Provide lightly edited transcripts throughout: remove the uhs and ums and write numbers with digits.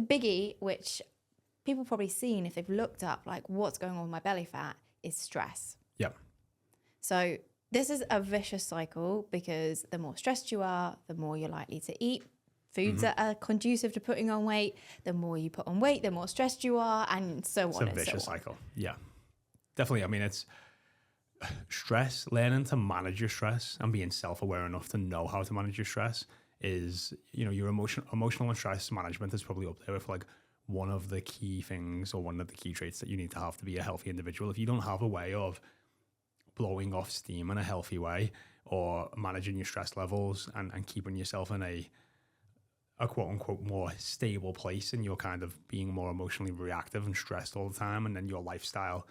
biggie, which people probably seen if they've looked up like what's going on with my belly fat, is stress. Yeah. So this is a vicious cycle because the more stressed you are, the more you're likely to eat foods that are conducive to putting on weight. The more you put on weight, the more stressed you are, and so on. It's a vicious cycle. Yeah, definitely. I mean, it's stress, learning to manage your stress and being self-aware enough to know how to manage your stress is, your emotional and stress management is probably up there with like one of the key things or one of the key traits that you need to have to be a healthy individual. If you don't have a way of blowing off steam in a healthy way or managing your stress levels and keeping yourself in a quote unquote more stable place, and you're kind of being more emotionally reactive and stressed all the time, and then your lifestyle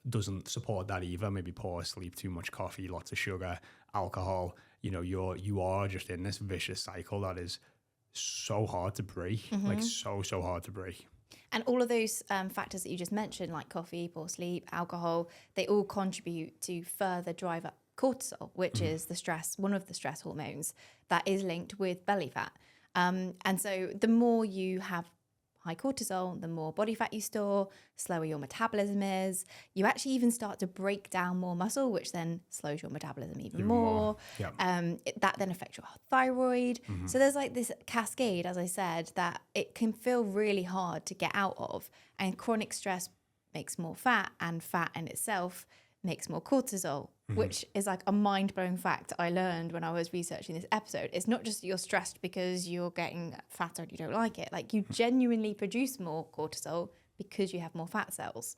doesn't support that either, maybe poor sleep, too much coffee, lots of sugar, alcohol, you are just in this vicious cycle that is so hard to break, like so hard to break. And all of those factors that you just mentioned, like coffee, poor sleep, alcohol, they all contribute to further drive up cortisol, which is one of the stress hormones that is linked with belly fat. And so the more you have high cortisol, the more body fat you store, slower your metabolism is. You actually even start to break down more muscle, which then slows your metabolism even more. Yeah. That then affects your thyroid. So there's like this cascade, as I said, that it can feel really hard to get out of. And chronic stress makes more fat, and fat in itself makes more cortisol, which is like a mind-blowing fact I learned when I was researching this episode. It's not just you're stressed because you're getting fatter and you don't like it. Like, you genuinely produce more cortisol because you have more fat cells.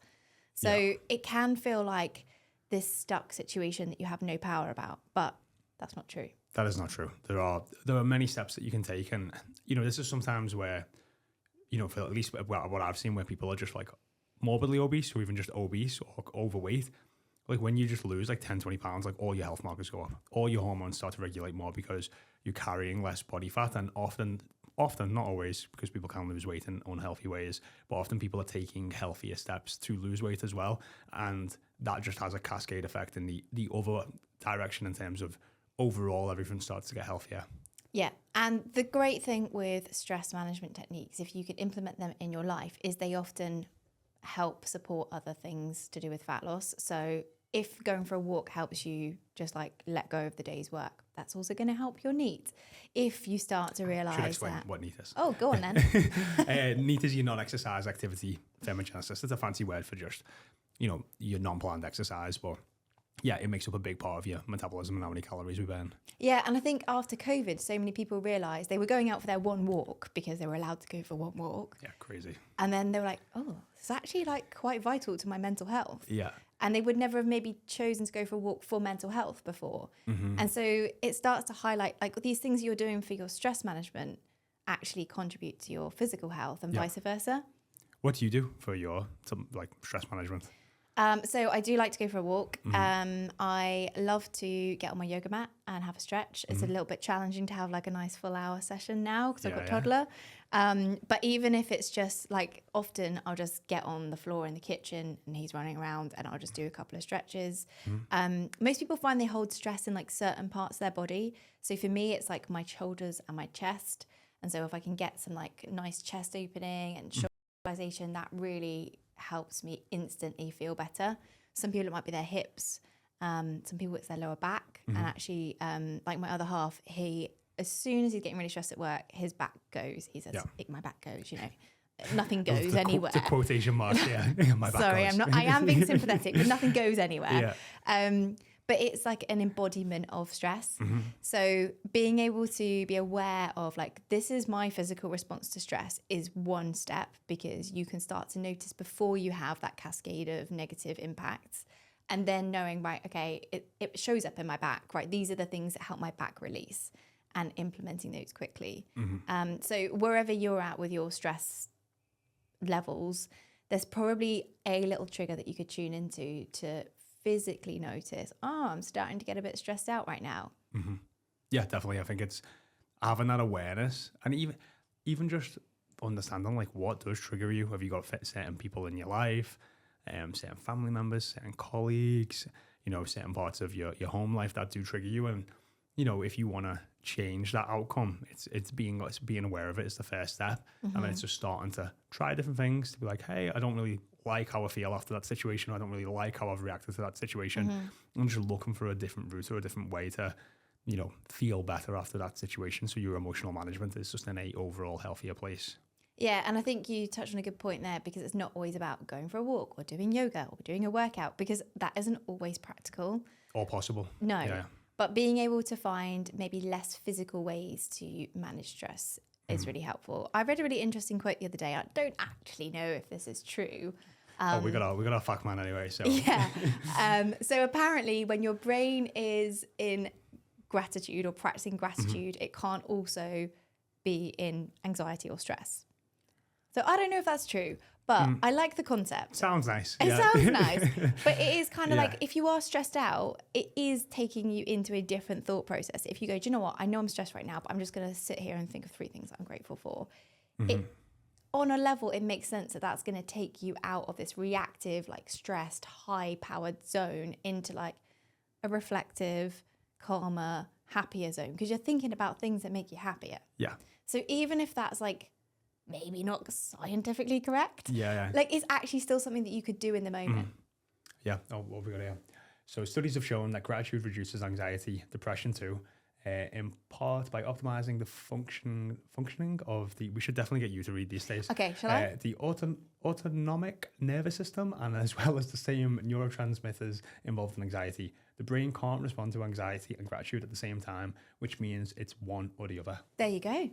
So it can feel like this stuck situation that you have no power about, but that's not true. That is not true. There are many steps that you can take, and this is sometimes where, for at least what I've seen, where people are just like morbidly obese or even just obese or overweight. Like, when you just lose like 10, 20 pounds, like all your health markers go up, all your hormones start to regulate more because you're carrying less body fat. And often, not always, because people can lose weight in unhealthy ways, but often people are taking healthier steps to lose weight as well. And that just has a cascade effect in the other direction in terms of overall everything starts to get healthier. Yeah. And the great thing with stress management techniques, if you could implement them in your life, is they often help support other things to do with fat loss. So if going for a walk helps you just like let go of the day's work, that's also going to help your NEAT. If you start to realize Should explain that. what NEAT is. Oh, go on then. NEAT is your non-exercise activity thermogenesis. It's a fancy word for just, your non-planned exercise, but yeah, it makes up a big part of your metabolism and how many calories we burn. Yeah, and I think after COVID, so many people realised they were going out for their one walk because they were allowed to go for one walk. Yeah, crazy. And then they were like, oh, it's actually like quite vital to my mental health. Yeah. And they would never have maybe chosen to go for a walk for mental health before. And so it starts to highlight like these things you're doing for your stress management actually contribute to your physical health and vice versa. What do you do for your stress management? So I do like to go for a walk. I love to get on my yoga mat and have a stretch. It's a little bit challenging to have like a nice full hour session now because I've got a toddler. But even if it's just like, often I'll just get on the floor in the kitchen and he's running around and I'll just do a couple of stretches. Most people find they hold stress in like certain parts of their body. So for me, it's like my shoulders and my chest. And so if I can get some like nice chest opening and shoulder visualization, that really helps me instantly feel better. Some people, it might be their hips. Some people, it's their lower back. And actually, like my other half, as soon as he's getting really stressed at work, his back goes. He says, my back goes, nothing goes anywhere. The quotation mark, yeah. My back Sorry, goes. I am being sympathetic, but nothing goes anywhere. But it's like an embodiment of stress. So being able to be aware of like, this is my physical response to stress is one step, because you can start to notice before you have that cascade of negative impacts. And then knowing, right, okay, it shows up in my back, right? These are the things that help my back release, and implementing those quickly. So wherever you're at with your stress levels, there's probably a little trigger that you could tune into to physically notice, I'm starting to get a bit stressed out right now. Yeah, definitely. I think it's having that awareness, and even just understanding like what does trigger you. Have you got certain people in your life, certain family members, certain colleagues, certain parts of your home life that do trigger you, and if you want to change that outcome, it's being aware of it is the first step. And then it's just starting to try different things to be like, hey, I don't really like how I feel after that situation. I don't really like how I've reacted to that situation. I'm just looking for a different route or a different way to, feel better after that situation. So your emotional management is just in a overall healthier place. Yeah, and I think you touched on a good point there, because it's not always about going for a walk or doing yoga or doing a workout, because that isn't always practical. Or possible. No. Yeah. But being able to find maybe less physical ways to manage stress is really helpful. I read a really interesting quote the other day. I don't actually know if this is true. We got our fact man anyway. So yeah. So apparently, when your brain is in gratitude or practicing gratitude, it can't also be in anxiety or stress. So I don't know if that's true, but I like the concept. Sounds nice. It sounds nice, but it is kind of like, if you are stressed out, it is taking you into a different thought process. If you go, do you know what? I know I'm stressed right now, but I'm just going to sit here and think of 3 things I'm grateful for. On a level, it makes sense that that's going to take you out of this reactive, like stressed, high-powered zone into like a reflective, calmer, happier zone, because you're thinking about things that make you happier. Yeah. So even if that's like maybe not scientifically correct, yeah, like it's actually still something that you could do in the moment. Yeah. Oh, what have we got here? So studies have shown that gratitude reduces anxiety, depression too, in part by optimizing the functioning of the. We should definitely get you to read these days. Okay, shall I? The autonomic nervous system, and as well as the same neurotransmitters involved in anxiety. The brain can't respond to anxiety and gratitude at the same time, which means it's one or the other. There you go.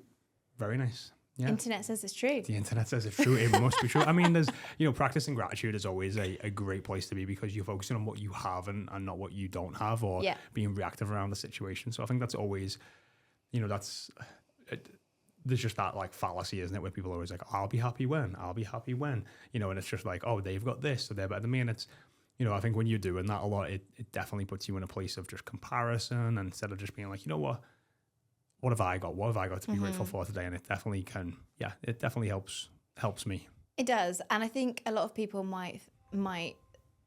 Very nice. Yeah. Internet says it's true. The internet says it's true. It must be true. I mean, there's, practicing gratitude is always a great place to be, because you're focusing on what you have and not what you don't have, or being reactive around the situation. So I think that's always, there's just that like fallacy, isn't it? Where people are always like, I'll be happy when, and it's just like, oh, they've got this, so they're better than me. And it's, I think when you're doing that a lot, it definitely puts you in a place of just comparison, and instead of just being like, you know what have I got? What have I got to be grateful for today? And it definitely it definitely helps me. It does. And I think a lot of people might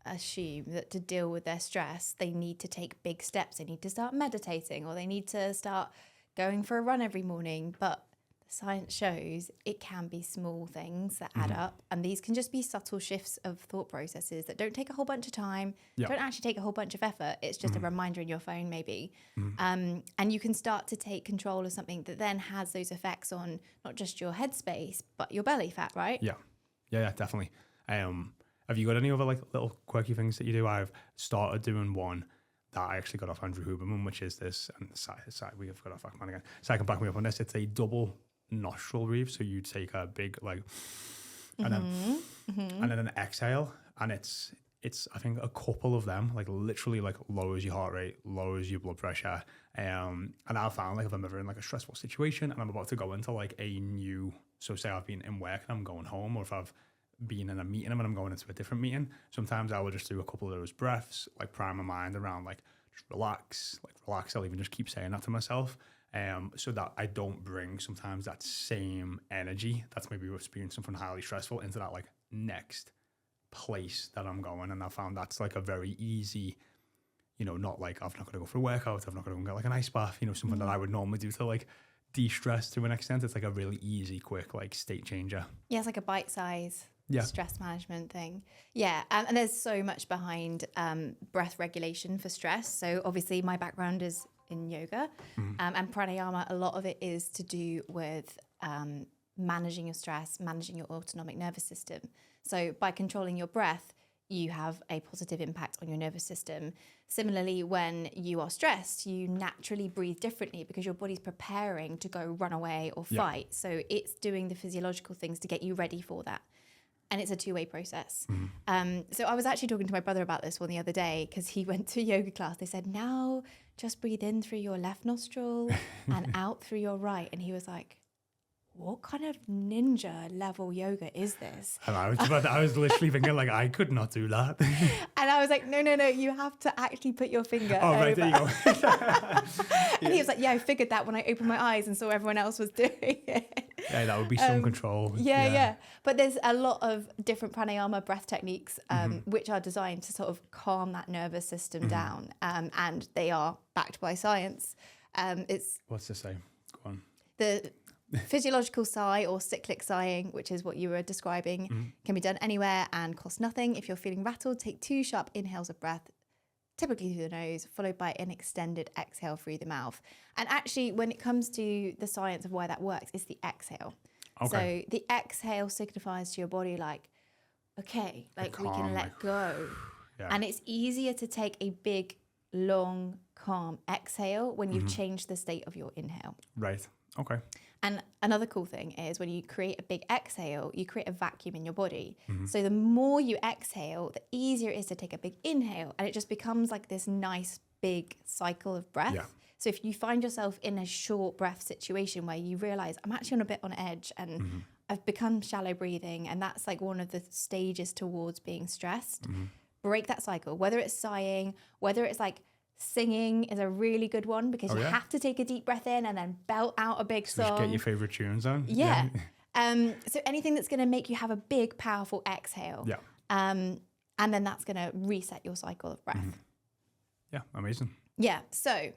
assume that to deal with their stress, they need to take big steps. They need to start meditating, or they need to start going for a run every morning. But the science shows it can be small things that add up. And these can just be subtle shifts of thought processes that don't take a whole bunch of time, don't actually take a whole bunch of effort. It's just a reminder in your phone maybe. And you can start to take control of something that then has those effects on not just your headspace, but your belly fat, right? Yeah, definitely. Have you got any other like little quirky things that you do? I've started doing one that I actually got off Andrew Huberman, which is this, and we have got off Fact Man again. So I can back me up on this. It's a double nostril breathe. So you take a big and then an exhale, and it's I think a couple of them like literally like lowers your heart rate, lowers your blood pressure. And I've found like if I'm ever in like a stressful situation and I'm about to go into like so say I've been in work and I'm going home, or if I've been in a meeting and I'm going into a different meeting, sometimes I will just do a couple of those breaths, like prime my mind around like just relax. I'll even just keep saying that to myself. So that I don't bring sometimes that same energy that's maybe experiencing something highly stressful into that like next place that I'm going. And I found that's like a very easy, not like I'm not going to go for a workout, I'm not going to go get like an ice bath, something that I would normally do to like de-stress to an extent. It's like a really easy, quick like state changer. Yeah, it's like a bite size stress management thing. Yeah, and there's so much behind breath regulation for stress. So obviously my background is in yoga and pranayama. A lot of it is to do with managing your stress, managing your autonomic nervous system. So by controlling your breath, you have a positive impact on your nervous system. Similarly, when you are stressed, you naturally breathe differently because your body's preparing to go run away or fight. So it's doing the physiological things to get you ready for that. And it's a two-way process. So I was actually talking to my brother about this one the other day, because he went to a yoga class. They said, now just breathe in through your left nostril and out through your right. And he was like, what kind of ninja level yoga is this? And I was literally thinking like, I could not do that. And I was like, no, you have to actually put your finger over. Right, there you go. And he was like, yeah, I figured that when I opened my eyes and saw everyone else was doing it. Yeah, that would be some control. Yeah. But there's a lot of different pranayama breath techniques, which are designed to sort of calm that nervous system down. And they are backed by science. It's what's this say? Go on. The physiological sigh or cyclic sighing, which is what you were describing, can be done anywhere and cost nothing. If you're feeling rattled, take 2 sharp inhales of breath, typically through the nose, followed by an extended exhale through the mouth. And actually, when it comes to the science of why that works, it's the exhale. Okay. So the exhale signifies to your body like, okay, like we can let go. Yeah. And it's easier to take a big, long, calm exhale when you've changed the state of your inhale. Right. Okay. And another cool thing is when you create a big exhale, you create a vacuum in your body. So the more you exhale, the easier it is to take a big inhale. And it just becomes like this nice big cycle of breath. Yeah. So if you find yourself in a short breath situation where you realize I'm actually a bit on edge and I've become shallow breathing, and that's like one of the stages towards being stressed, break that cycle, whether it's sighing, whether it's like singing is a really good one because you have to take a deep breath in and then belt out a big song. Just get your favorite tunes on. Yeah. So anything that's going to make you have a big, powerful exhale. Yeah. And then that's going to reset your cycle of breath. Yeah, amazing. Yeah. So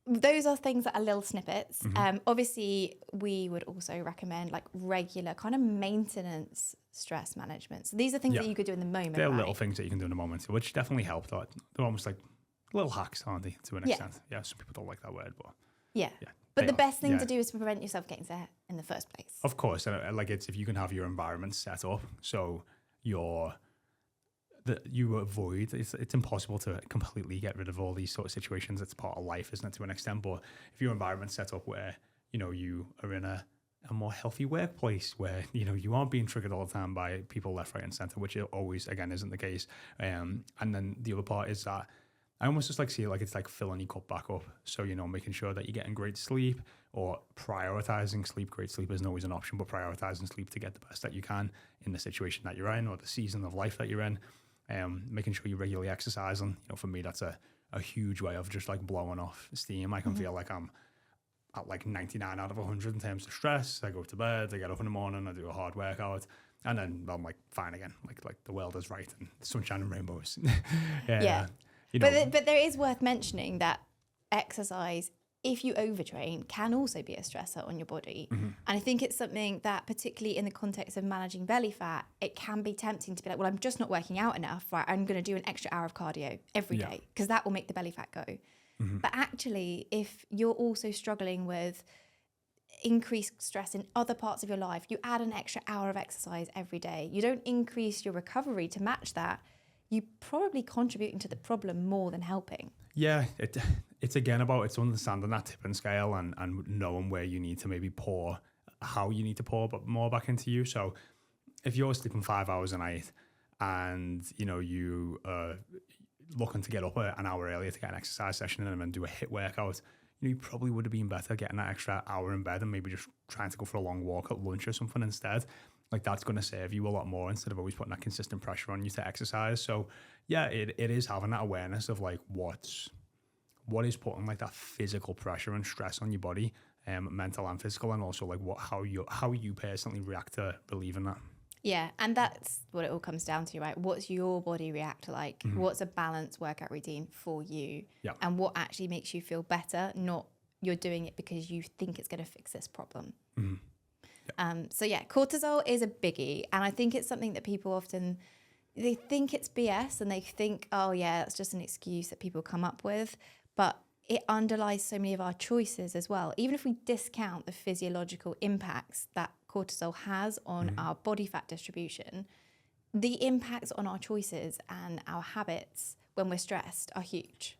those are things that are little snippets. Obviously, we would also recommend like regular kind of maintenance stress management. So these are things that you could do in the moment. They're little things that you can do in the moment, which definitely help. They're almost like little hacks, aren't they, to an extent? Yeah, some people don't like that word, but... Yeah. But the best thing to do is to prevent yourself getting sick in the first place. Of course. And like it's if you can have your environment set up so you avoid... It's impossible to completely get rid of all these sort of situations. It's part of life, isn't it, to an extent? But if your environment's set up where, you are in a more healthy workplace where, you aren't being triggered all the time by people left, right and center, which always, again, isn't the case. And then the other part is that I almost just see it like it's like filling your cup back up. So, making sure that you're getting great sleep or prioritizing sleep. Great sleep isn't always an option, but prioritizing sleep to get the best that you can in the situation that you're in or the season of life that you're in. Making sure you're regularly exercising. For me, that's a huge way of just like blowing off steam. I can feel like I'm at like 99 out of 100 in terms of stress. I go to bed, I get up in the morning, I do a hard workout. And then I'm like fine again. Like the world is right and sunshine and rainbows. Yeah. But there is worth mentioning that exercise, if you overtrain, can also be a stressor on your body. And I think it's something that, particularly in the context of managing belly fat, it can be tempting to be like, well, I'm just not working out enough, right? I'm going to do an extra hour of cardio every day because that will make the belly fat go. But actually, if you're also struggling with increased stress in other parts of your life, you add an extra hour of exercise every day. You don't increase your recovery to match that. You're probably contributing to the problem more than helping. Yeah, it's again about it's understanding that tipping scale and knowing where you need to maybe pour, how you need to pour but more back into you. So if you're sleeping 5 hours a night and you are looking to get up an hour earlier to get an exercise session and then do a HIIT workout, you probably would have been better getting that extra hour in bed and maybe just trying to go for a long walk at lunch or something instead. Like that's going to save you a lot more instead of always putting that consistent pressure on you to exercise. So yeah, it is having that awareness of like what is putting like that physical pressure and stress on your body, mental and physical, and also like how you personally react to relieving that. Yeah, and that's what it all comes down to, right? What's your body react like? What's a balanced workout routine for you? Yeah. And what actually makes you feel better, not you're doing it because you think it's going to fix this problem. So yeah, cortisol is a biggie. And I think it's something that people often, they think it's BS and they think, oh yeah, that's just an excuse that people come up with. But it underlies so many of our choices as well. Even if we discount the physiological impacts that cortisol has on our body fat distribution, the impacts on our choices and our habits when we're stressed are huge.